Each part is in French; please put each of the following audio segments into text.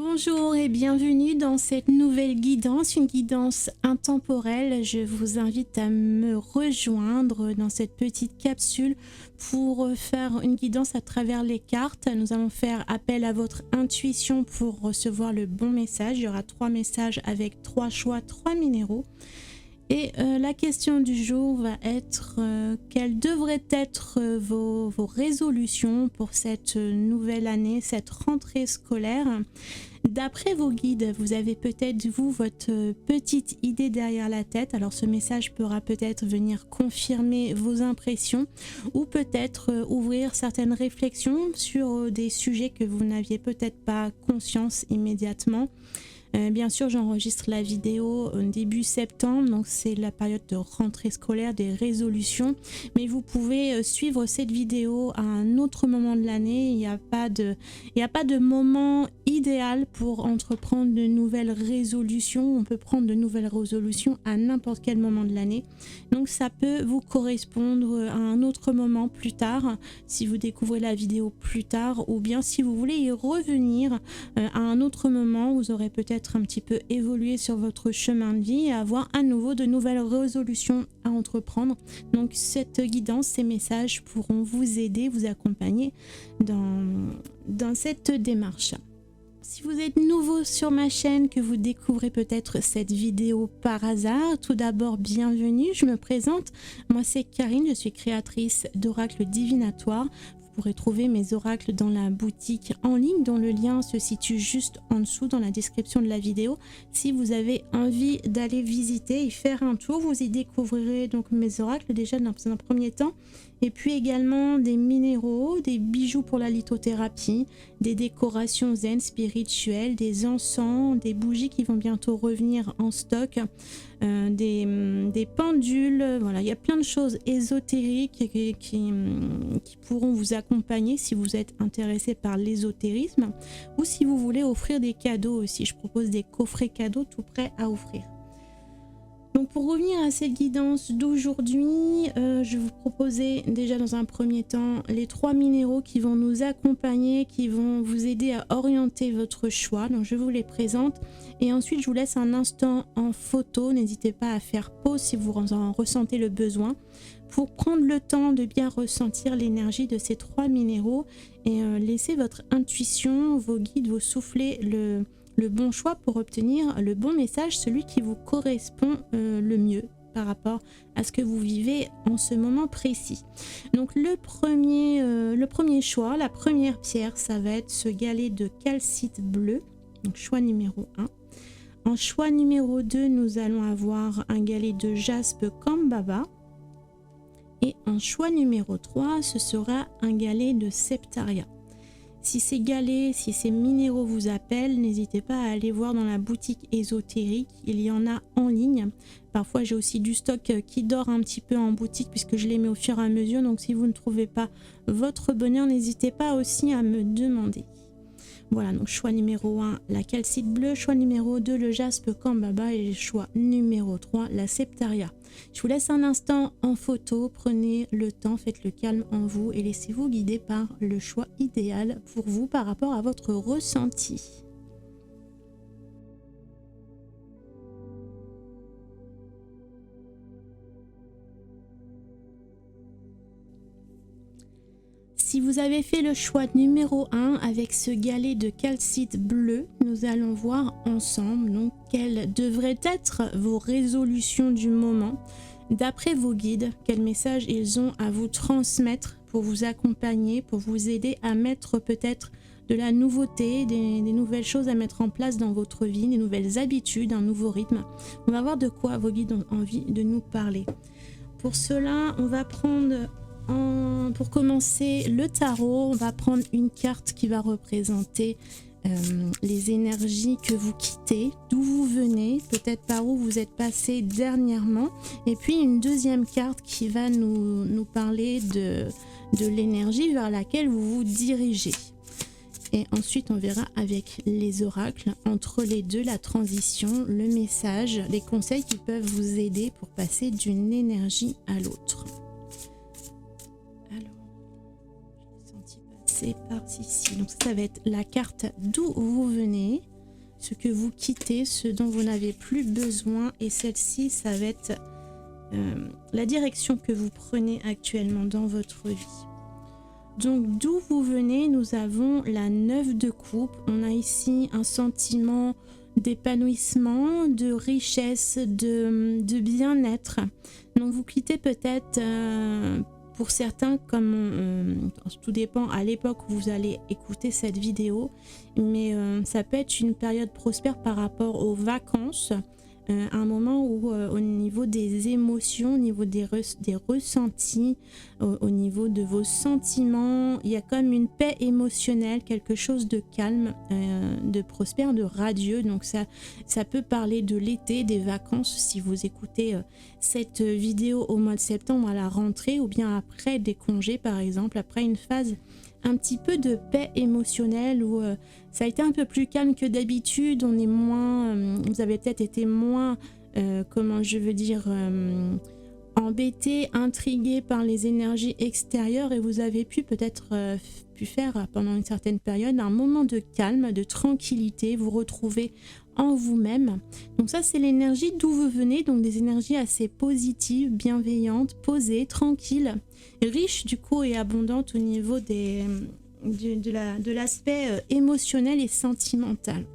Bonjour et bienvenue dans cette nouvelle guidance, une guidance intemporelle. Je vous invite à me rejoindre dans cette petite capsule pour faire une guidance à travers les cartes. Nous allons faire appel à votre intuition pour recevoir le bon message. Il y aura 3 messages avec 3 choix, 3 minéraux. Et la question du jour va être quelles devraient être vos résolutions pour cette nouvelle année, cette rentrée scolaire. D'après vos guides, vous avez peut-être vous votre petite idée derrière la tête. Alors ce message pourra peut-être venir confirmer vos impressions ou peut-être ouvrir certaines réflexions sur des sujets que vous n'aviez peut-être pas conscience immédiatement. Bien sûr, j'enregistre la vidéo début septembre, donc c'est la période de rentrée scolaire, des résolutions. Mais vous pouvez suivre cette vidéo à un autre moment de l'année. Il n'y a pas de moment idéal pour entreprendre de nouvelles résolutions. On peut prendre de nouvelles résolutions à n'importe quel moment de l'année. Donc ça peut vous correspondre à un autre moment plus tard, si vous découvrez la vidéo plus tard, ou bien si vous voulez y revenir à un autre moment, vous aurez peut-être un petit peu évolué sur votre chemin de vie et avoir à nouveau de nouvelles résolutions à entreprendre. Donc cette guidance, ces messages pourront vous aider, vous accompagner dans cette démarche. Si vous êtes nouveau sur ma chaîne, que vous découvrez peut-être cette vidéo par hasard, tout d'abord bienvenue, je me présente, moi c'est Karine, je suis créatrice d'oracles divinatoires. Vous pourrez trouver mes oracles dans la boutique en ligne dont le lien se situe juste en dessous dans la description de la vidéo. Si vous avez envie d'aller visiter et faire un tour, vous y découvrirez donc mes oracles déjà dans un premier temps. Et puis également des minéraux, des bijoux pour la lithothérapie, des décorations zen spirituelles, des encens, des bougies qui vont bientôt revenir en stock, des pendules. Voilà, il y a plein de choses ésotériques qui pourront vous accompagner si vous êtes intéressé par l'ésotérisme ou si vous voulez offrir des cadeaux aussi. Je propose des coffrets cadeaux tout prêts à offrir. Donc pour revenir à cette guidance d'aujourd'hui, je vais vous proposer déjà dans un premier temps les 3 minéraux qui vont nous accompagner, qui vont vous aider à orienter votre choix. Donc je vous les présente et ensuite je vous laisse un instant en photo. N'hésitez pas à faire pause si vous en ressentez le besoin pour prendre le temps de bien ressentir l'énergie de ces 3 minéraux et laisser votre intuition, vos guides vous souffler le bon choix pour obtenir le bon message, celui qui vous correspond le mieux par rapport à ce que vous vivez en ce moment précis. Donc le premier choix, la première pierre, ça va être ce galet de calcite bleu, donc choix numéro 1. En choix numéro 2, nous allons avoir un galet de jaspe Kambaba. Et en choix numéro 3, ce sera un galet de septaria. Si ces galets, si ces minéraux vous appellent, n'hésitez pas à aller voir dans la boutique ésotérique. Il y en a en ligne. Parfois, j'ai aussi du stock qui dort un petit peu en boutique puisque je les mets au fur et à mesure. Donc, si vous ne trouvez pas votre bonheur, n'hésitez pas aussi à me demander. Voilà, donc choix numéro 1, la calcite bleue. Choix numéro 2, le jaspe Kambaba. Et choix numéro 3, la septaria. Je vous laisse un instant en photo, prenez le temps, faites le calme en vous et laissez-vous guider par le choix idéal pour vous par rapport à votre ressenti. Si vous avez fait le choix numéro 1 avec ce galet de calcite bleu, nous allons voir ensemble donc quelles devraient être vos résolutions du moment. D'après vos guides, quels messages ils ont à vous transmettre pour vous accompagner, pour vous aider à mettre peut-être de la nouveauté, des nouvelles choses à mettre en place dans votre vie, des nouvelles habitudes, un nouveau rythme. On va voir de quoi vos guides ont envie de nous parler. Pour cela, on va prendre... Pour commencer le tarot, on va prendre une carte qui va représenter les énergies que vous quittez, d'où vous venez, peut-être par où vous êtes passé dernièrement, et puis une deuxième carte qui va nous parler de l'énergie vers laquelle vous vous dirigez. Et ensuite on verra avec les oracles, entre les deux, la transition, le message, les conseils qui peuvent vous aider pour passer d'une énergie à l'autre. c'est parti ici. Donc ça va être la carte d'où vous venez, ce que vous quittez, ce dont vous n'avez plus besoin. Et celle-ci, ça va être la direction que vous prenez actuellement dans votre vie. Donc d'où vous venez, nous avons la 9 de coupe. On a ici un sentiment d'épanouissement, de richesse, de bien-être. Donc vous quittez peut-être, pour certains, comme tout dépend à l'époque où vous allez écouter cette vidéo, mais ça peut être une période prospère par rapport aux vacances, un moment où au niveau des émotions, au niveau des ressentis, au niveau de vos sentiments, il y a comme une paix émotionnelle, quelque chose de calme, de prospère, de radieux. Donc ça peut parler de l'été, des vacances, si vous écoutez cette vidéo au mois de septembre à la rentrée, ou bien après des congés par exemple, après une phase un petit peu de paix émotionnelle où ça a été un peu plus calme que d'habitude. On est moins, vous avez peut-être été moins, comment je veux dire, embêté, intrigué par les énergies extérieures, et vous avez pu peut-être pu faire pendant une certaine période un moment de calme, de tranquillité, vous retrouver en vous-même. Donc ça, c'est l'énergie d'où vous venez, donc des énergies assez positives, bienveillantes, posées, tranquilles, riches du coup et abondantes au niveau de l'aspect émotionnel et sentimental.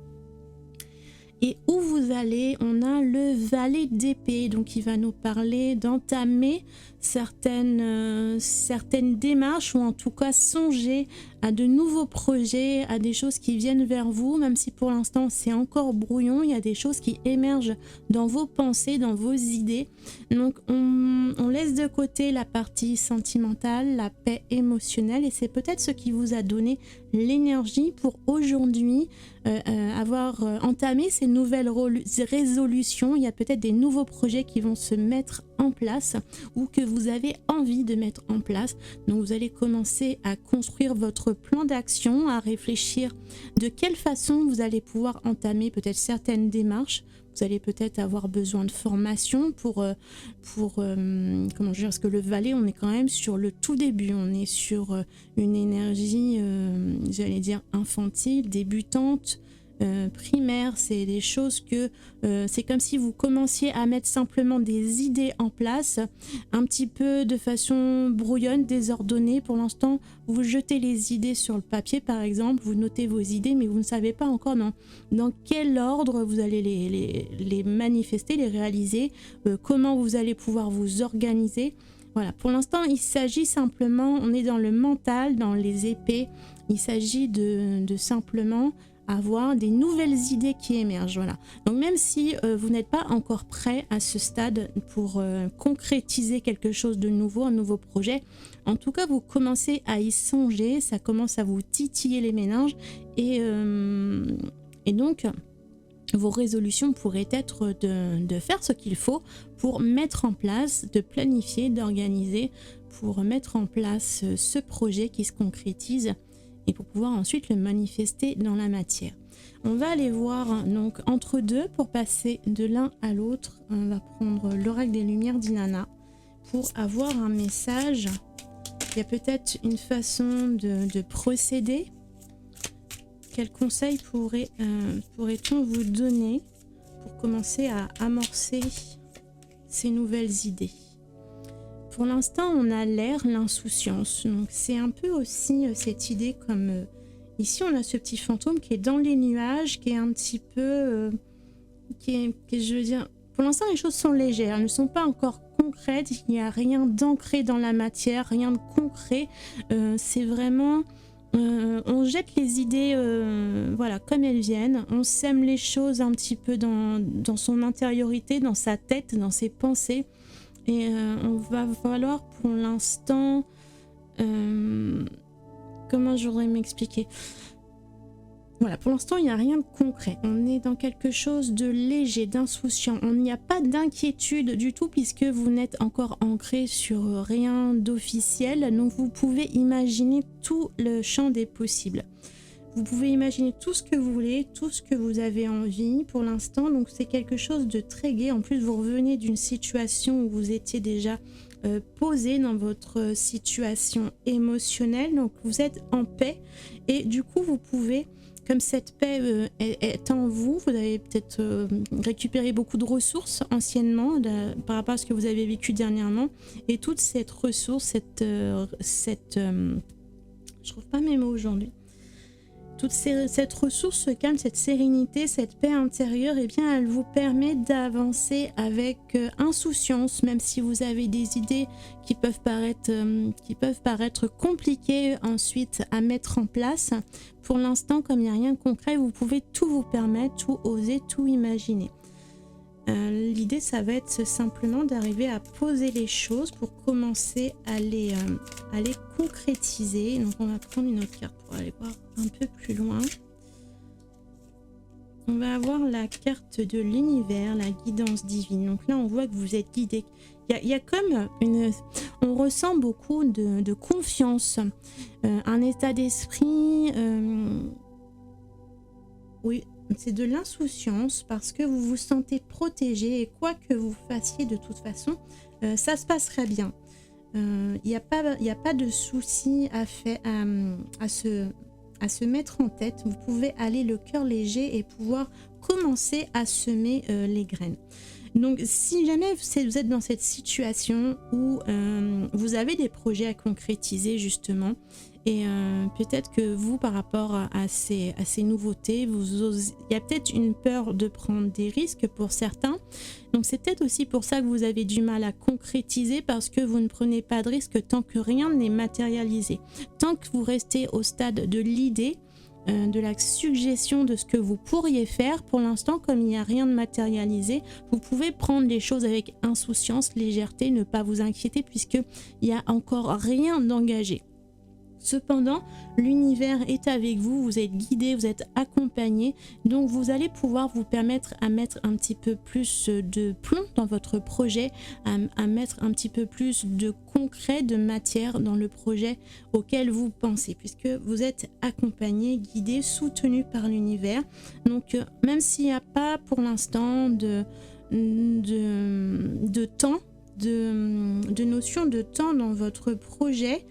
Et où vous allez, on a le valet d'épée, donc il va nous parler d'entamer certaines démarches, ou en tout cas songer à de nouveaux projets, à des choses qui viennent vers vous, même si pour l'instant c'est encore brouillon. Il y a des choses qui émergent dans vos pensées, dans vos idées. Donc on laisse de côté la partie sentimentale, la paix émotionnelle, et c'est peut-être ce qui vous a donné l'énergie pour aujourd'hui avoir entamé ces nouvelles résolutions. Il y a peut-être des nouveaux projets qui vont se mettre en place, ou que vous avez envie de mettre en place. Donc vous allez commencer à construire votre plan d'action, à réfléchir de quelle façon vous allez pouvoir entamer peut-être certaines démarches. Vous allez peut-être avoir besoin de formation pour comment dire, parce que le valet, on est quand même sur le tout début, on est sur une énergie, j'allais dire infantile, débutante, primaire. C'est des choses que c'est comme si vous commenciez à mettre simplement des idées en place, un petit peu de façon brouillonne, désordonnée. Pour l'instant, vous jetez les idées sur le papier par exemple, vous notez vos idées, mais vous ne savez pas encore dans quel ordre vous allez les manifester, les réaliser, comment vous allez pouvoir vous organiser. Voilà, pour l'instant il s'agit simplement, on est dans le mental, dans les épées, il s'agit de simplement avoir des nouvelles idées qui émergent. Voilà. Donc même si vous n'êtes pas encore prêt à ce stade pour concrétiser quelque chose de nouveau, un nouveau projet, en tout cas vous commencez à y songer, ça commence à vous titiller les méninges, et donc vos résolutions pourraient être de faire ce qu'il faut pour mettre en place, de planifier, d'organiser, pour mettre en place ce projet qui se concrétise, et pour pouvoir ensuite le manifester dans la matière. On va aller voir donc entre deux pour passer de l'un à l'autre. On va prendre l'oracle des lumières d'Inanna pour avoir un message. Il y a peut-être une façon de procéder. Quels conseils pourrait-on vous donner pour commencer à amorcer ces nouvelles idées? Pour l'instant, on a l'air, l'insouciance. Donc, c'est un peu aussi cette idée comme... ici, on a ce petit fantôme qui est dans les nuages, qui est un petit peu... je veux dire... Pour l'instant, les choses sont légères. Elles ne sont pas encore concrètes. Il n'y a rien d'ancré dans la matière, rien de concret. C'est vraiment... on jette les idées voilà, comme elles viennent. On sème les choses un petit peu dans son intériorité, dans sa tête, dans ses pensées. Et on va falloir pour l'instant... comment je voudrais m'expliquer? Voilà, pour l'instant, il n'y a rien de concret. On est dans quelque chose de léger, d'insouciant. Il n'y a pas d'inquiétude du tout puisque vous n'êtes encore ancré sur rien d'officiel. Donc, vous pouvez imaginer tout le champ des possibles. Vous pouvez imaginer tout ce que vous voulez, tout ce que vous avez envie pour l'instant. Donc c'est quelque chose de très gai. En plus, vous revenez d'une situation où vous étiez déjà posé dans votre situation émotionnelle, donc vous êtes en paix et du coup vous pouvez, comme cette paix est en vous, vous avez peut-être récupéré beaucoup de ressources anciennement par rapport à ce que vous avez vécu dernièrement, et toute cette ressource, je trouve pas mes mots aujourd'hui, cette ressource, ce calme, cette sérénité, cette paix intérieure, eh bien, elle vous permet d'avancer avec insouciance, même si vous avez des idées qui peuvent paraître compliquées ensuite à mettre en place. Pour l'instant, comme il n'y a rien de concret, vous pouvez tout vous permettre, tout oser, tout imaginer. L'idée, ça va être simplement d'arriver à poser les choses pour commencer à les concrétiser. Donc on va prendre une autre carte pour aller voir un peu plus loin. On va avoir la carte de l'univers, la guidance divine. Donc là, on voit que vous êtes guidé. Il y a comme on ressent beaucoup de confiance, un état d'esprit. Oui. C'est de l'insouciance parce que vous vous sentez protégé et quoi que vous fassiez de toute façon, ça se passerait bien. Il n'y a pas de souci à se mettre en tête. Vous pouvez aller le cœur léger et pouvoir commencer à semer les graines. Donc si jamais vous êtes dans cette situation où vous avez des projets à concrétiser justement, et peut-être que vous, par rapport à ces nouveautés, il y a peut-être une peur de prendre des risques pour certains. Donc c'est peut-être aussi pour ça que vous avez du mal à concrétiser, parce que vous ne prenez pas de risque tant que rien n'est matérialisé. Tant que vous restez au stade de l'idée, de la suggestion de ce que vous pourriez faire, pour l'instant, comme il n'y a rien de matérialisé, vous pouvez prendre les choses avec insouciance, légèreté, ne pas vous inquiéter puisqu'il n'y a encore rien d'engagé. Cependant, l'univers est avec vous, vous êtes guidé, vous êtes accompagné, donc vous allez pouvoir vous permettre à mettre un petit peu plus de plomb dans votre projet, à mettre un petit peu plus de concret, de matière dans le projet auquel vous pensez, puisque vous êtes accompagné, guidé, soutenu par l'univers. Donc même s'il n'y a pas pour l'instant de temps, de notion de temps dans votre projet,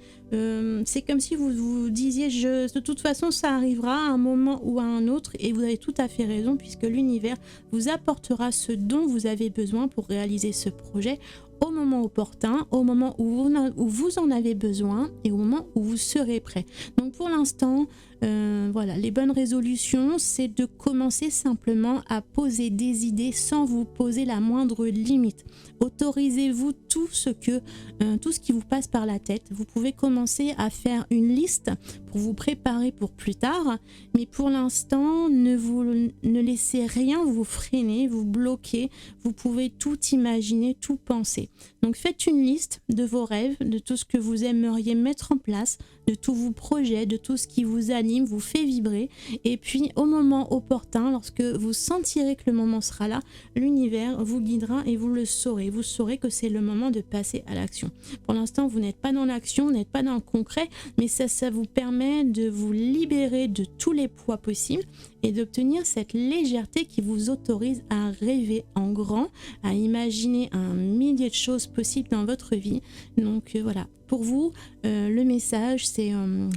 c'est comme si vous vous disiez de toute façon ça arrivera à un moment ou à un autre, et vous avez tout à fait raison puisque l'univers vous apportera ce dont vous avez besoin pour réaliser ce projet au moment opportun, au moment où vous en avez besoin et au moment où vous serez prêt. Donc pour l'instant, voilà, les bonnes résolutions, c'est de commencer simplement à poser des idées sans vous poser la moindre limite. Autorisez-vous tout ce qui vous passe par la tête. Vous pouvez commencer à faire une liste pour vous préparer pour plus tard, mais pour l'instant, ne laissez rien vous freiner, vous bloquer. Vous pouvez tout imaginer, tout penser. Donc faites une liste de vos rêves, de tout ce que vous aimeriez mettre en place, de tous vos projets, de tout ce qui vous anime, vous fait vibrer. Et puis au moment opportun, lorsque vous sentirez que le moment sera là, l'univers vous guidera et vous le saurez. Vous saurez que c'est le moment de passer à l'action. Pour l'instant, vous n'êtes pas dans l'action, vous n'êtes pas dans le concret, mais ça vous permet de vous libérer de tous les poids possibles et d'obtenir cette légèreté qui vous autorise à rêver en grand, à imaginer un millier de choses possibles dans votre vie. Donc voilà, pour vous, le message c'est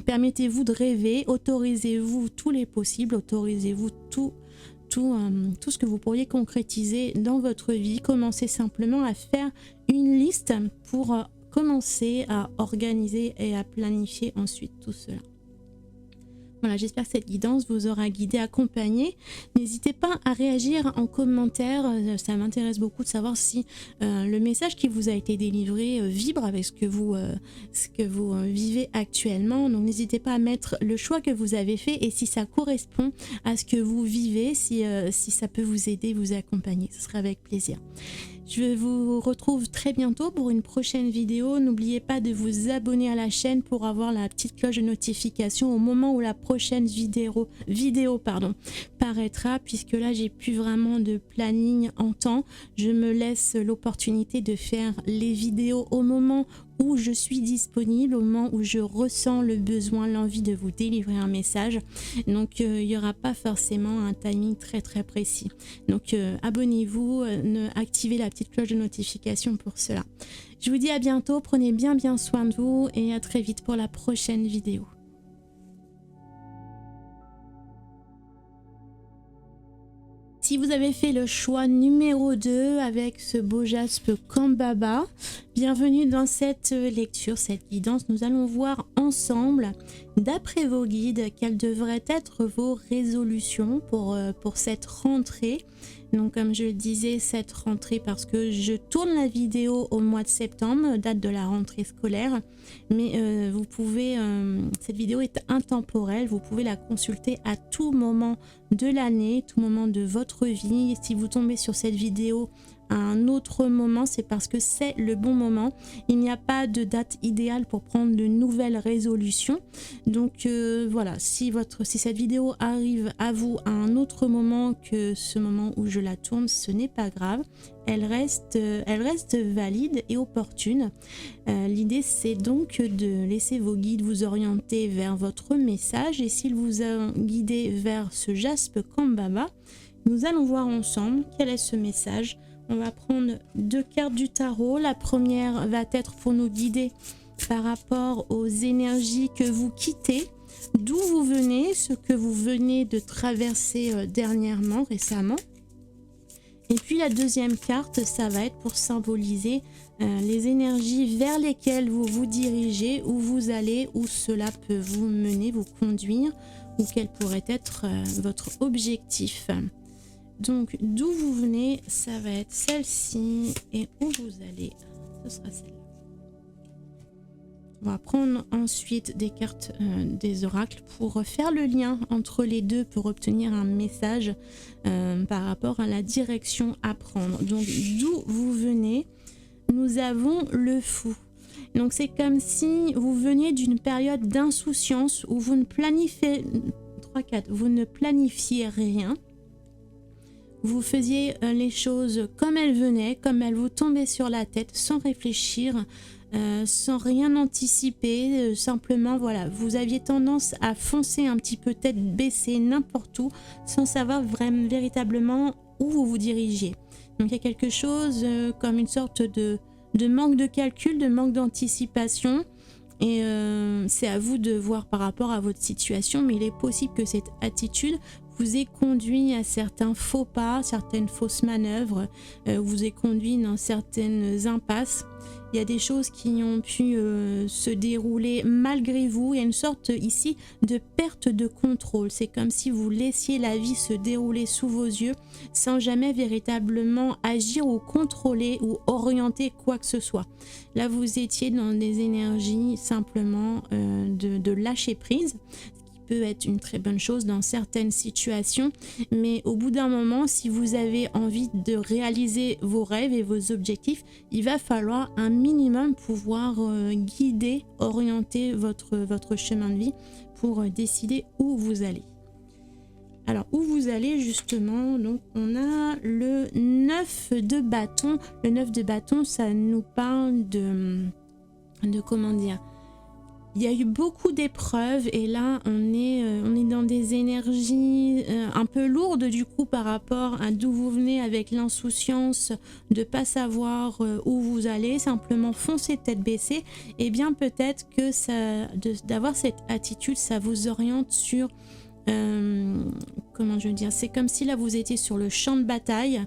permettez-vous de rêver, autorisez-vous tous les possibles, autorisez-vous tout ce que vous pourriez concrétiser dans votre vie. Commencez simplement à faire une liste pour commencer à organiser et à planifier ensuite tout cela. Voilà, j'espère que cette guidance vous aura guidé, accompagné. N'hésitez pas à réagir en commentaire, ça m'intéresse beaucoup de savoir si le message qui vous a été délivré vibre avec ce que vous vivez actuellement. Donc n'hésitez pas à mettre le choix que vous avez fait et si ça correspond à ce que vous vivez, si ça peut vous aider, vous accompagner, ce sera avec plaisir. Je vous retrouve très bientôt pour une prochaine vidéo. N'oubliez pas de vous abonner à la chaîne pour avoir la petite cloche de notification au moment où la prochaine vidéo paraîtra, puisque là j'ai plus vraiment de planning en temps. Je me laisse l'opportunité de faire les vidéos au moment où je suis disponible, au moment où je ressens le besoin, l'envie de vous délivrer un message. Donc il n'y aura pas forcément un timing très précis. Donc abonnez-vous, activez la petite cloche de notification pour cela. Je vous dis à bientôt, prenez bien soin de vous et à très vite pour la prochaine vidéo. Si vous avez fait le choix numéro 2 avec ce beau jaspe Kambaba, bienvenue dans cette lecture, cette guidance. Nous allons voir ensemble, d'après vos guides, quelles devraient être vos résolutions pour cette rentrée. Donc comme je le disais, cette rentrée, parce que je tourne la vidéo au mois de septembre, date de la rentrée scolaire, mais vous pouvez, cette vidéo est intemporelle, vous pouvez la consulter à tout moment de l'année, tout moment de votre vie. Si vous tombez sur cette vidéo à un autre moment, c'est parce que c'est le bon moment. Il n'y a pas de date idéale pour prendre de nouvelles résolutions. Donc voilà, si cette vidéo arrive à vous à un autre moment que ce moment où je la tourne, ce n'est pas grave. Elle reste valide et opportune. L'idée, c'est donc de laisser vos guides vous orienter vers votre message. Et s'ils vous ont guidé vers ce jaspe Kambaba, nous allons voir ensemble quel est ce message. On va prendre 2 cartes du tarot. La première va être pour nous guider par rapport aux énergies que vous quittez, d'où vous venez, ce que vous venez de traverser récemment. Et puis la deuxième carte, ça va être pour symboliser les énergies vers lesquelles vous vous dirigez, où vous allez, où cela peut vous mener, vous conduire, ou quel pourrait être votre objectif. Donc d'où vous venez, ça va être celle-ci, et où vous allez, ce sera celle-là. On va prendre ensuite des cartes des oracles pour faire le lien entre les deux, pour obtenir un message par rapport à la direction à prendre. Donc d'où vous venez, nous avons le fou. Donc c'est comme si vous veniez d'une période d'insouciance où vous ne planifiez rien. Vous faisiez les choses comme elles venaient, comme elles vous tombaient sur la tête, sans réfléchir, sans rien anticiper, simplement voilà, vous aviez tendance à foncer un petit peu tête baissée n'importe où, sans savoir vraiment véritablement où vous vous dirigiez. Donc il y a quelque chose comme une sorte de manque de calcul, de manque d'anticipation. Et c'est à vous de voir par rapport à votre situation, mais il est possible que cette attitude vous ait conduit à certains faux pas, certaines fausses manœuvres, vous ait conduit dans certaines impasses. Il y a des choses qui ont pu se dérouler malgré vous. Il y a une sorte ici de perte de contrôle. C'est comme si vous laissiez la vie se dérouler sous vos yeux sans jamais véritablement agir ou contrôler ou orienter quoi que ce soit. Là, vous étiez dans des énergies simplement de lâcher prise, peut être une très bonne chose dans certaines situations, mais au bout d'un moment, si vous avez envie de réaliser vos rêves et vos objectifs, il va falloir un minimum pouvoir guider, orienter votre chemin de vie pour décider où vous allez. Alors, où vous allez justement, donc on a le 9 de bâton. Le 9 de bâton, ça nous parle de comment dire, il y a eu beaucoup d'épreuves et là on est dans des énergies un peu lourdes du coup par rapport à d'où vous venez, avec l'insouciance de pas savoir où vous allez, simplement foncer tête baissée. Et bien peut-être que d'avoir cette attitude, ça vous oriente sur comment je veux dire, c'est comme si là vous étiez sur le champ de bataille.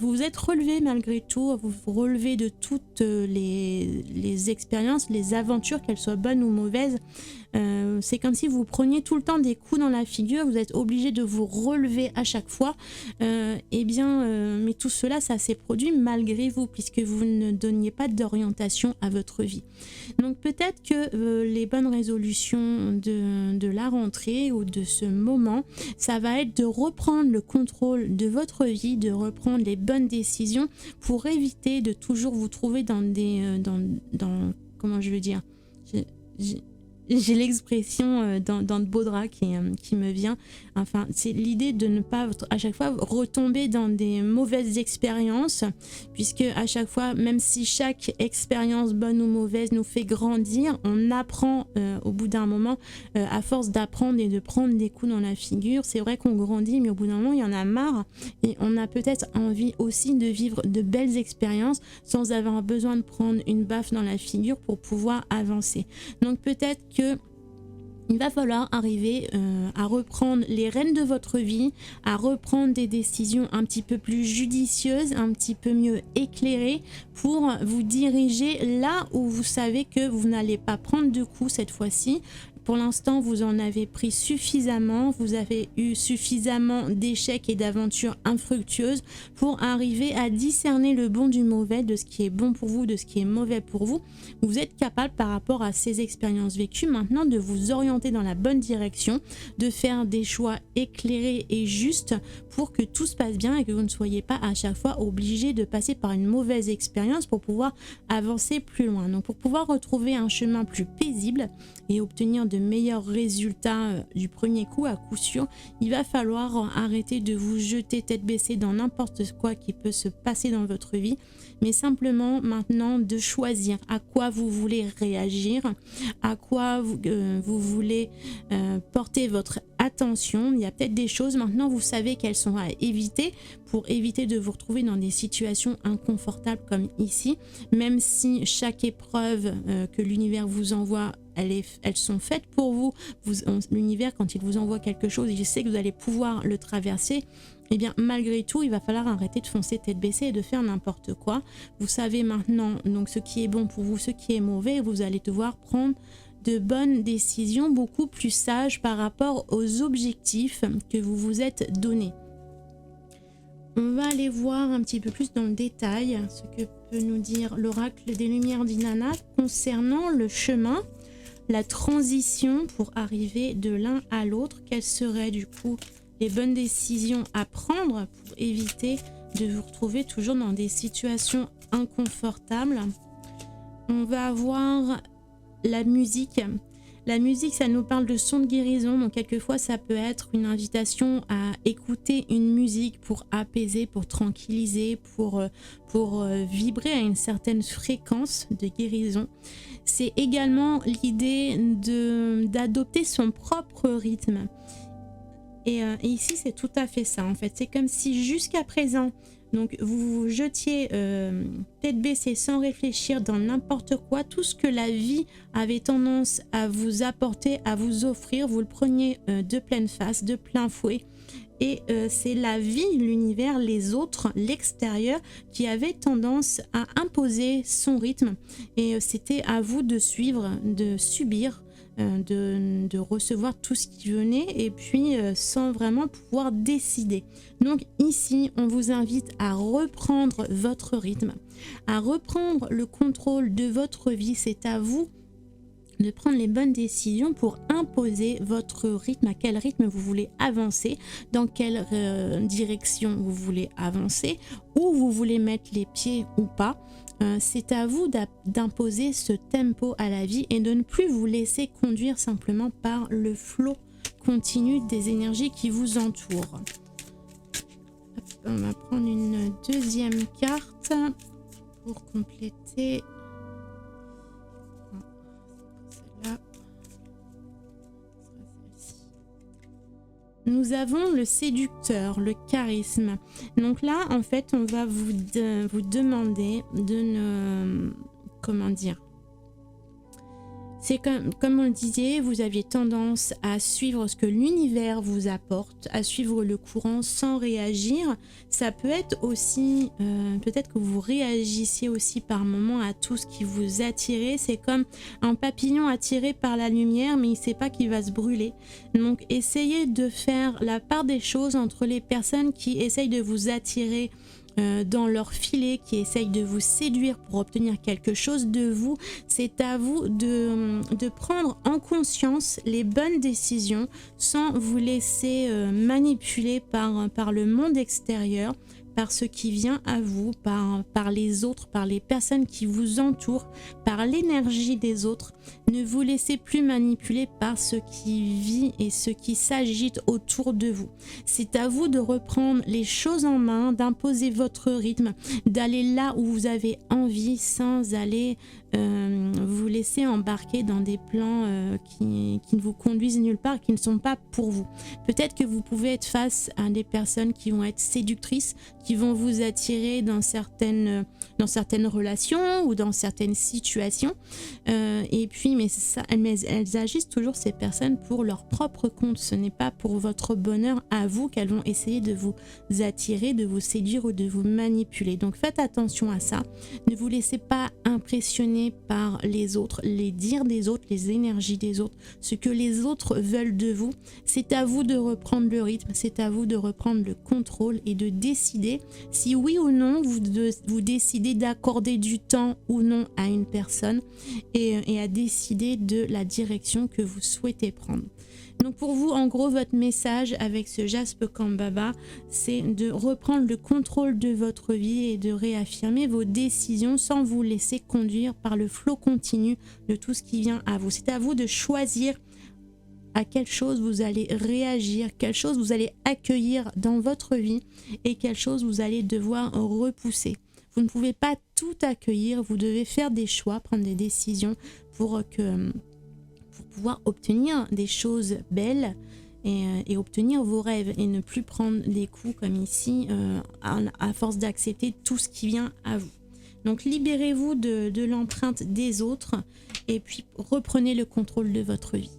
Vous vous êtes relevé malgré tout, vous vous relevez de toutes les expériences, les aventures, qu'elles soient bonnes ou mauvaises. C'est comme si vous preniez tout le temps des coups dans la figure, vous êtes obligé de vous relever à chaque fois. Mais tout cela, ça s'est produit malgré vous, puisque vous ne donniez pas d'orientation à votre vie. Donc peut-être que les bonnes résolutions de la rentrée ou de ce moment, ça va être de reprendre le contrôle de votre vie, de reprendre les bonnes décisions pour éviter de toujours vous trouver dans comment je veux dire, j'ai l'expression dans de beaux draps qui me vient. Enfin, c'est l'idée de ne pas à chaque fois retomber dans des mauvaises expériences, puisque à chaque fois, même si chaque expérience bonne ou mauvaise nous fait grandir, on apprend au bout d'un moment, à force d'apprendre et de prendre des coups dans la figure. C'est vrai qu'on grandit, mais au bout d'un moment, il y en a marre et on a peut-être envie aussi de vivre de belles expériences sans avoir besoin de prendre une baffe dans la figure pour pouvoir avancer. Donc peut-être que il va falloir arriver à reprendre les rênes de votre vie, à reprendre des décisions un petit peu plus judicieuses, un petit peu mieux éclairées pour vous diriger là où vous savez que vous n'allez pas prendre de coups cette fois-ci. Pour l'instant, vous en avez pris suffisamment, vous avez eu suffisamment d'échecs et d'aventures infructueuses pour arriver à discerner le bon du mauvais, de ce qui est bon pour vous, de ce qui est mauvais pour vous. Vous êtes capable par rapport à ces expériences vécues maintenant de vous orienter dans la bonne direction, de faire des choix éclairés et justes pour que tout se passe bien et que vous ne soyez pas à chaque fois obligé de passer par une mauvaise expérience pour pouvoir avancer plus loin. Donc pour pouvoir retrouver un chemin plus paisible et obtenir de meilleurs résultats du premier coup, à coup sûr, il va falloir arrêter de vous jeter tête baissée dans n'importe quoi qui peut se passer dans votre vie, mais simplement maintenant de choisir à quoi vous voulez réagir, à quoi vous voulez porter votre attention. Il y a peut-être des choses maintenant, vous savez qu'elles sont à éviter pour éviter de vous retrouver dans des situations inconfortables comme ici, même si chaque épreuve que l'univers vous envoie, elles sont faites pour vous. L'univers, quand il vous envoie quelque chose, il sait que vous allez pouvoir le traverser. Et bien malgré tout, il va falloir arrêter de foncer tête baissée et de faire n'importe quoi. Vous savez maintenant donc ce qui est bon pour vous, ce qui est mauvais. Vous allez devoir prendre de bonnes décisions beaucoup plus sages par rapport aux objectifs que vous vous êtes donnés. On va aller voir un petit peu plus dans le détail ce que peut nous dire l'oracle des Lumières d'Inanna concernant le chemin, la transition pour arriver de l'un à l'autre. Quelles seraient du coup les bonnes décisions à prendre pour éviter de vous retrouver toujours dans des situations inconfortables? On va avoir la musique. La musique, ça nous parle de son de guérison, donc quelquefois ça peut être une invitation à écouter une musique pour apaiser, pour tranquilliser, pour vibrer à une certaine fréquence de guérison. C'est également l'idée d'adopter son propre rythme. Et ici, c'est tout à fait ça, en fait. C'est comme si jusqu'à présent, donc vous vous jetiez tête baissée sans réfléchir dans n'importe quoi. Tout ce que la vie avait tendance à vous apporter, à vous offrir, vous le preniez de pleine face, de plein fouet. Et c'est la vie, l'univers, les autres, l'extérieur qui avait tendance à imposer son rythme. Et c'était à vous de suivre, de subir, de recevoir tout ce qui venait et puis sans vraiment pouvoir décider. Donc ici, on vous invite à reprendre votre rythme, à reprendre le contrôle de votre vie. C'est à vous de prendre les bonnes décisions pour imposer votre rythme, à quel rythme vous voulez avancer, dans quelle direction vous voulez avancer, où vous voulez mettre les pieds ou pas. C'est à vous d'imposer ce tempo à la vie et de ne plus vous laisser conduire simplement par le flot continu des énergies qui vous entourent. Hop, on va prendre une deuxième carte pour compléter. Nous avons le séducteur, le charisme. Donc là, en fait, on va vous demander de ne... Comment dire ? C'est comme on le disait, vous aviez tendance à suivre ce que l'univers vous apporte, à suivre le courant sans réagir. Ça peut être aussi, peut-être que vous réagissiez aussi par moments à tout ce qui vous attirait. C'est comme un papillon attiré par la lumière, mais il ne sait pas qu'il va se brûler. Donc essayez de faire la part des choses entre les personnes qui essayent de vous attirer dans leur filet, qui essayent de vous séduire pour obtenir quelque chose de vous. C'est à vous de prendre en conscience les bonnes décisions sans vous laisser manipuler par le monde extérieur, par ce qui vient à vous, par les autres, par les personnes qui vous entourent, par l'énergie des autres. Ne vous laissez plus manipuler par ce qui vit et ce qui s'agite autour de vous. C'est à vous de reprendre les choses en main, d'imposer votre rythme, d'aller là où vous avez envie sans aller vous laisser embarquer dans des plans qui ne vous conduisent nulle part, qui ne sont pas pour vous. Peut-être que vous pouvez être face à des personnes qui vont être séductrices, qui vont vous attirer dans certaines relations ou dans certaines situations. Et puis, mais elles agissent toujours, ces personnes, pour leur propre compte. Ce n'est pas pour votre bonheur à vous qu'elles vont essayer de vous attirer, de vous séduire ou de vous manipuler. Donc faites attention à ça. Ne vous laissez pas impressionner par les autres, les dires des autres, les énergies des autres, ce que les autres veulent de vous. C'est à vous de reprendre le rythme, c'est à vous de reprendre le contrôle et de décider si oui ou non vous décidez d'accorder du temps ou non à une personne et à décider de la direction que vous souhaitez prendre. Donc pour vous, en gros, votre message avec ce Jaspe Kambaba, c'est de reprendre le contrôle de votre vie et de réaffirmer vos décisions sans vous laisser conduire par le flot continu de tout ce qui vient à vous. C'est à vous de choisir à quelle chose vous allez réagir, quelle chose vous allez accueillir dans votre vie et quelle chose vous allez devoir repousser. Vous ne pouvez pas tout accueillir, vous devez faire des choix, prendre des décisions pour pouvoir obtenir des choses belles et obtenir vos rêves et ne plus prendre des coups comme ici à force d'accepter tout ce qui vient à vous. Donc libérez-vous de l'empreinte des autres et puis reprenez le contrôle de votre vie.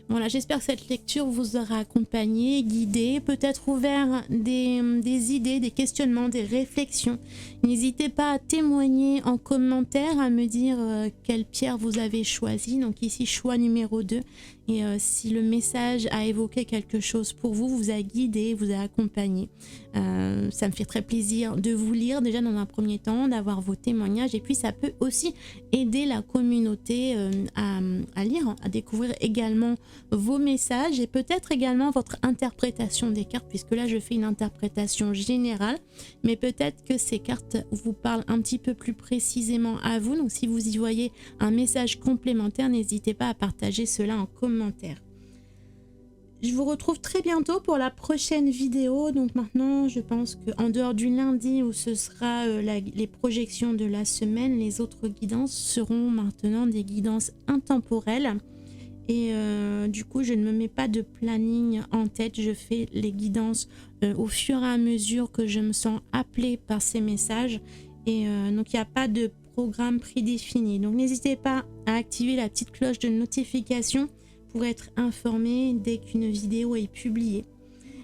Voilà, j'espère que cette lecture vous aura accompagné, guidé, peut-être ouvert des idées, des questionnements, des réflexions. N'hésitez pas à témoigner en commentaire, à me dire quelle pierre vous avez choisi. Donc ici, choix numéro 2. Et si le message a évoqué quelque chose pour vous, vous a guidé, vous a accompagné. Ça me fait très plaisir de vous lire déjà dans un premier temps, d'avoir vos témoignages. Et puis ça peut aussi aider la communauté à lire, à découvrir également vos messages et peut-être également votre interprétation des cartes, puisque là je fais une interprétation générale, mais peut-être que ces cartes vous parlent un petit peu plus précisément à vous. Donc si vous y voyez un message complémentaire, n'hésitez pas à partager cela en commentaire. Je vous retrouve très bientôt pour la prochaine vidéo. Donc maintenant, je pense qu'en dehors du lundi où ce sera les projections de la semaine, les autres guidances seront maintenant des guidances intemporelles. Et du coup, je ne me mets pas de planning en tête. Je fais les guidances au fur et à mesure que je me sens appelée par ces messages. Et donc, il n'y a pas de programme prédéfini. Donc, n'hésitez pas à activer la petite cloche de notification pour être informé dès qu'une vidéo est publiée.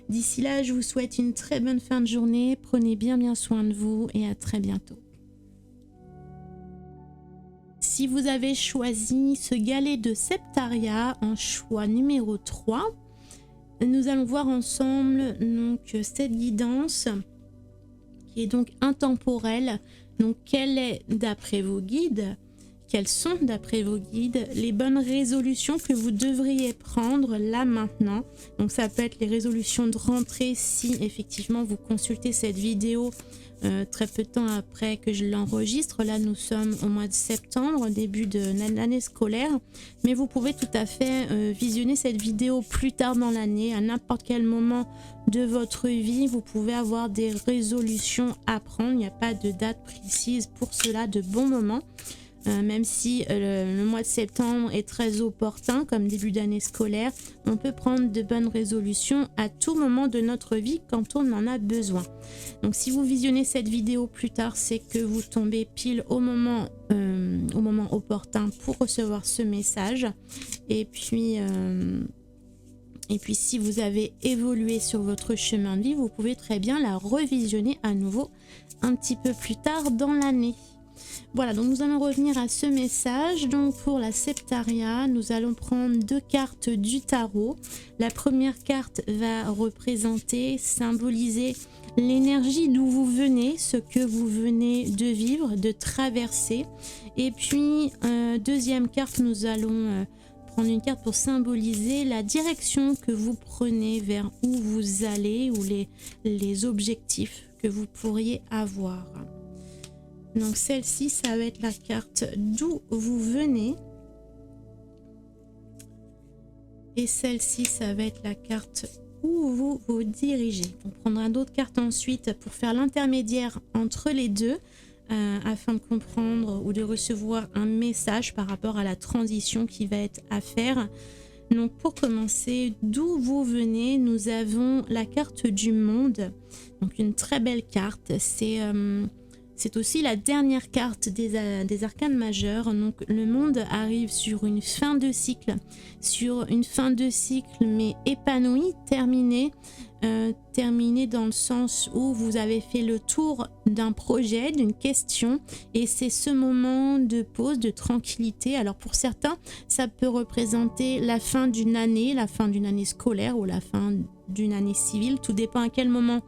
D'ici là, je vous souhaite une très bonne fin de journée. Prenez bien soin de vous et à très bientôt. Si vous avez choisi ce galet de Septaria en choix numéro 3, nous allons voir ensemble donc cette guidance qui est donc intemporelle. Donc, quelle est d'après vos guides? Quelles sont d'après vos guides les bonnes résolutions que vous devriez prendre là maintenant? Donc ça peut être les résolutions de rentrée si effectivement vous consultez cette vidéo très peu de temps après que je l'enregistre. Là nous sommes au mois de septembre, début de l'année scolaire, mais vous pouvez tout à fait visionner cette vidéo plus tard dans l'année, à n'importe quel moment de votre vie. Vous pouvez avoir des résolutions à prendre, il n'y a pas de date précise pour cela, de bon moment. Même si le mois de septembre est très opportun comme début d'année scolaire, on peut prendre de bonnes résolutions à tout moment de notre vie quand on en a besoin. Donc si vous visionnez cette vidéo plus tard, c'est que vous tombez pile au moment opportun pour recevoir ce message. Et puis si vous avez évolué sur votre chemin de vie, vous pouvez très bien la revisionner à nouveau un petit peu plus tard dans l'année. Voilà, donc nous allons revenir à ce message. Donc pour la Septaria, nous allons prendre 2 cartes du tarot. La première carte va représenter, symboliser l'énergie d'où vous venez, ce que vous venez de vivre, de traverser. Et puis, deuxième carte, nous allons prendre une carte pour symboliser la direction que vous prenez, vers où vous allez, ou les objectifs que vous pourriez avoir. Donc celle-ci, ça va être la carte d'où vous venez. Et celle-ci, ça va être la carte où vous vous dirigez. On prendra d'autres cartes ensuite pour faire l'intermédiaire entre les deux afin de comprendre ou de recevoir un message par rapport à la transition qui va être à faire. Donc pour commencer, d'où vous venez, nous avons la carte du monde. Donc une très belle carte. C'est aussi la dernière carte des arcanes majeurs. Donc le monde arrive sur une fin de cycle, mais épanouie, terminée. Terminé dans le sens où vous avez fait le tour d'un projet, d'une question, et c'est ce moment de pause, de tranquillité. Alors pour certains, ça peut représenter la fin d'une année scolaire ou la fin d'une année civile, tout dépend à quel moment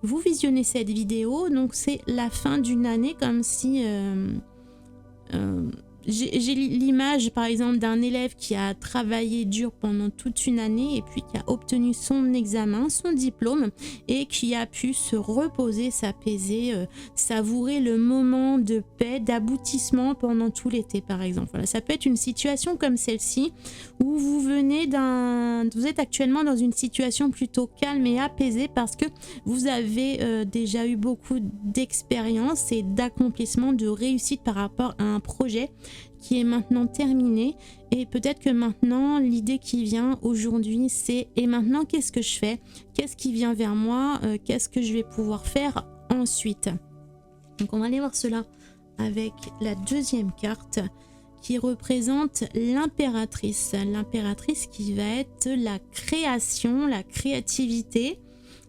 vous visionnez cette vidéo. Donc c'est la fin d'une année, comme si j'ai l'image par exemple d'un élève qui a travaillé dur pendant toute une année et puis qui a obtenu son examen, son diplôme, et qui a pu se reposer, s'apaiser, savourer le moment de paix, d'aboutissement pendant tout l'été par exemple. Voilà, ça peut être une situation comme celle-ci où vous êtes actuellement dans une situation plutôt calme et apaisée parce que vous avez déjà eu beaucoup d'expérience et d'accomplissement, de réussite par rapport à un projet qui est maintenant terminé. Et peut-être que maintenant l'idée qui vient aujourd'hui, c'est et maintenant qu'est-ce que je fais, qu'est-ce qui vient vers moi, qu'est-ce que je vais pouvoir faire ensuite. Donc on va aller voir cela avec la deuxième carte qui représente l'impératrice qui va être la création, la créativité.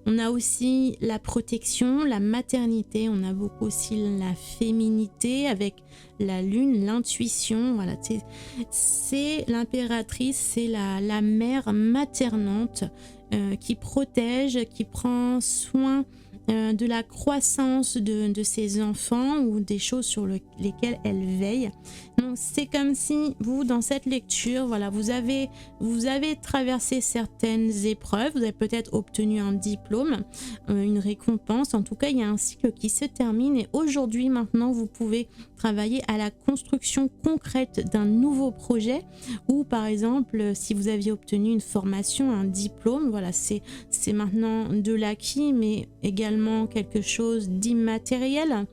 On a aussi la protection, la maternité, on a beaucoup aussi la féminité avec la lune, l'intuition. Voilà, c'est l'impératrice, c'est la mère maternante qui protège, qui prend soin de la croissance de ses enfants ou des choses sur lesquelles elle veille. Donc c'est comme si vous, dans cette lecture, voilà, vous avez traversé certaines épreuves, vous avez peut-être obtenu un diplôme, une récompense. En tout cas, il y a un cycle qui se termine et aujourd'hui, maintenant, vous pouvez travailler à la construction concrète d'un nouveau projet ou par exemple, si vous aviez obtenu une formation, un diplôme, voilà, c'est maintenant de l'acquis, mais également quelque chose d'immatériel.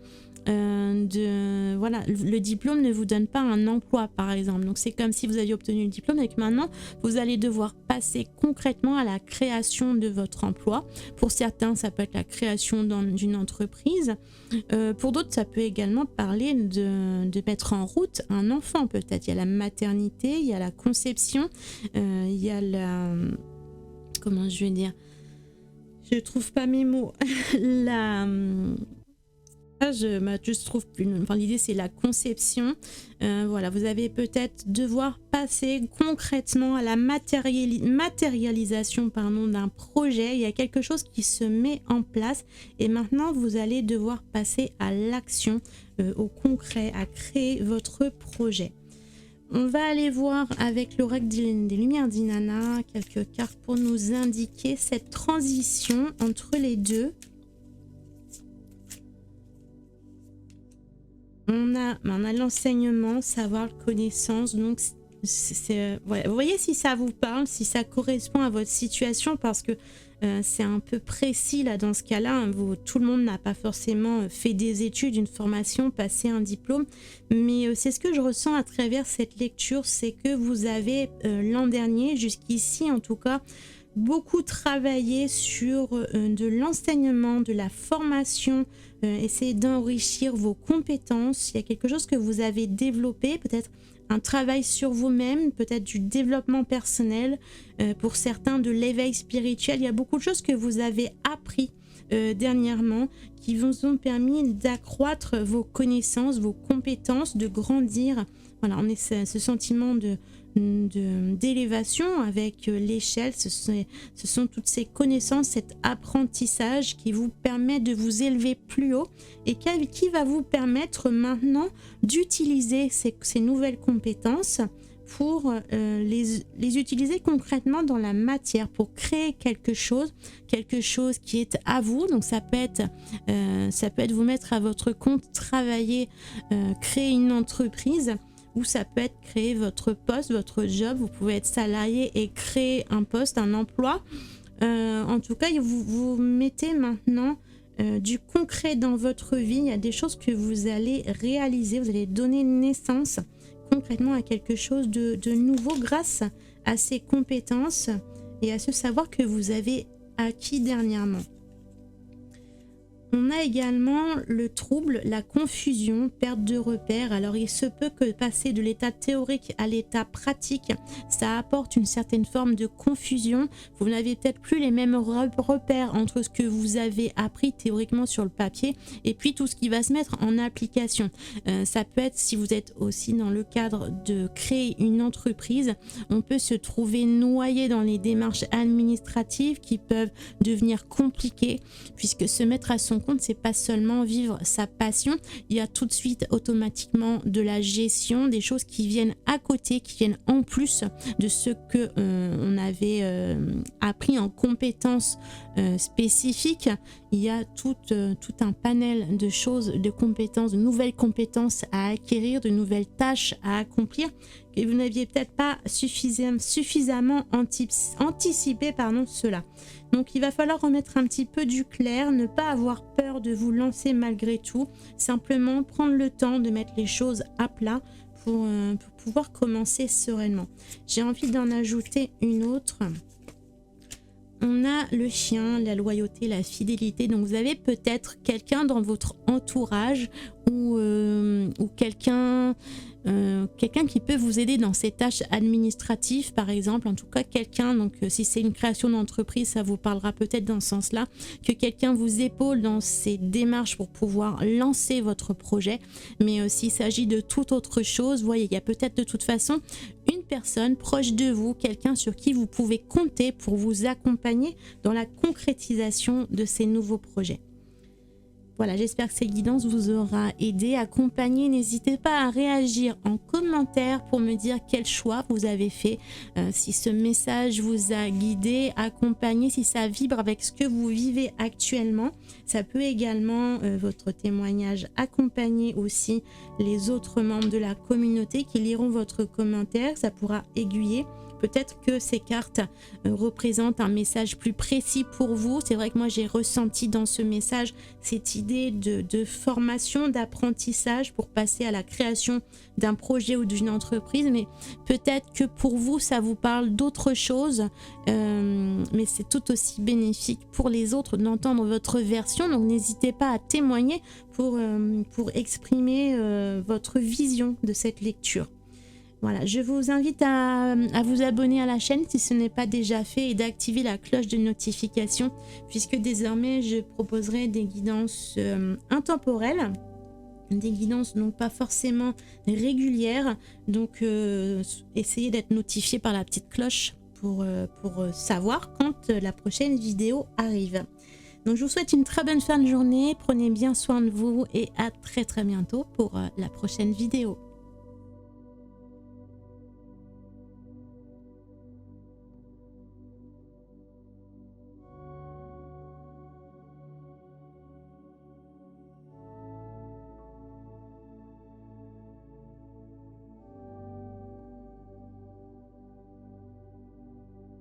Voilà, le diplôme ne vous donne pas un emploi par exemple, donc c'est comme si vous aviez obtenu le diplôme et que maintenant vous allez devoir passer concrètement à la création de votre emploi. Pour certains ça peut être la création d'une entreprise, pour d'autres ça peut également parler de mettre en route un enfant. Peut-être il y a la maternité, il y a la conception, il y a la, comment je vais dire, je trouve pas mes mots, je trouve plus. Enfin, l'idée c'est la conception. Voilà, vous allez peut-être devoir passer concrètement à la matérialisation d'un projet. Il y a quelque chose qui se met en place et maintenant vous allez devoir passer à l'action, au concret, à créer votre projet. On va aller voir avec l'oracle des Lumières d'Inanna quelques cartes pour nous indiquer cette transition entre les deux. On a l'enseignement, savoir, connaissance. Donc, voilà. Vous voyez si ça vous parle, si ça correspond à votre situation, parce que c'est un peu précis là dans ce cas-là. Tout le monde n'a pas forcément fait des études, une formation, passé un diplôme. Mais c'est ce que je ressens à travers cette lecture, c'est que vous avez l'an dernier, jusqu'ici en tout cas, beaucoup travaillé sur de l'enseignement, de la formation, essayer d'enrichir vos compétences. Il y a quelque chose que vous avez développé, peut-être un travail sur vous-même, peut-être du développement personnel, pour certains de l'éveil spirituel. Il y a beaucoup de choses que vous avez appris dernièrement qui vous ont permis d'accroître vos connaissances, vos compétences, de grandir. Voilà, on est ce sentiment d'élévation avec l'échelle. Ce sont toutes ces connaissances, cet apprentissage qui vous permet de vous élever plus haut et qui va vous permettre maintenant d'utiliser ces nouvelles compétences pour les utiliser concrètement dans la matière, pour créer quelque chose qui est à vous. Donc ça peut être vous mettre à votre compte, travailler, créer une entreprise, ou ça peut être créer votre poste, votre job. Vous pouvez être salarié et créer un poste, un emploi. En tout cas, vous mettez maintenant du concret dans votre vie. Il y a des choses que vous allez réaliser, vous allez donner naissance concrètement à quelque chose de nouveau grâce à ces compétences et à ce savoir que vous avez acquis dernièrement. On a également le trouble, la confusion, perte de repères. Alors il se peut que passer de l'état théorique à l'état pratique, ça apporte une certaine forme de confusion. Vous n'avez peut-être plus les mêmes repères entre ce que vous avez appris théoriquement sur le papier et puis tout ce qui va se mettre en application. Ça peut être, si vous êtes aussi dans le cadre de créer une entreprise, on peut se trouver noyé dans les démarches administratives qui peuvent devenir compliquées, puisque se mettre à son compte, c'est pas seulement vivre sa passion, il y a tout de suite automatiquement de la gestion, des choses qui viennent à côté, qui viennent en plus de ce que on avait appris en compétences spécifiques. Il y a tout un panel de choses, de compétences, de nouvelles compétences à acquérir, de nouvelles tâches à accomplir que vous n'aviez peut-être pas suffisamment anticipé cela. Donc il va falloir remettre un petit peu du clair, ne pas avoir peur de vous lancer malgré tout, simplement prendre le temps de mettre les choses à plat pour pouvoir commencer sereinement. J'ai envie d'en ajouter une autre. On a le chien, la loyauté, la fidélité. Donc vous avez peut-être quelqu'un dans votre entourage ou quelqu'un qui peut vous aider dans ces tâches administratives, par exemple. En tout cas, quelqu'un, donc si c'est une création d'entreprise, ça vous parlera peut-être dans ce sens-là, que quelqu'un vous épaule dans ces démarches pour pouvoir lancer votre projet. Mais s'il s'agit de toute autre chose, voyez, il y a peut-être de toute façon une personne proche de vous, quelqu'un sur qui vous pouvez compter pour vous accompagner dans la concrétisation de ces nouveaux projets. Voilà, j'espère que cette guidance vous aura aidé, accompagné. N'hésitez pas à réagir en commentaire pour me dire quel choix vous avez fait, si ce message vous a guidé, accompagné, si ça vibre avec ce que vous vivez actuellement. Ça peut également, votre témoignage, accompagner aussi les autres membres de la communauté qui liront votre commentaire. Ça pourra aiguiller. Peut-être que ces cartes représentent un message plus précis pour vous. C'est vrai que moi, j'ai ressenti dans ce message cette idée de formation, d'apprentissage pour passer à la création d'un projet ou d'une entreprise. Mais peut-être que pour vous, ça vous parle d'autre chose. Mais c'est tout aussi bénéfique pour les autres d'entendre votre version. Donc, n'hésitez pas à témoigner pour exprimer votre vision de cette lecture. Voilà, je vous invite à vous abonner à la chaîne si ce n'est pas déjà fait et d'activer la cloche de notification, puisque désormais je proposerai des guidances intemporelles, des guidances donc pas forcément régulières. Donc essayez d'être notifié par la petite cloche pour savoir quand la prochaine vidéo arrive. Donc je vous souhaite une très bonne fin de journée, prenez bien soin de vous et à très bientôt pour la prochaine vidéo.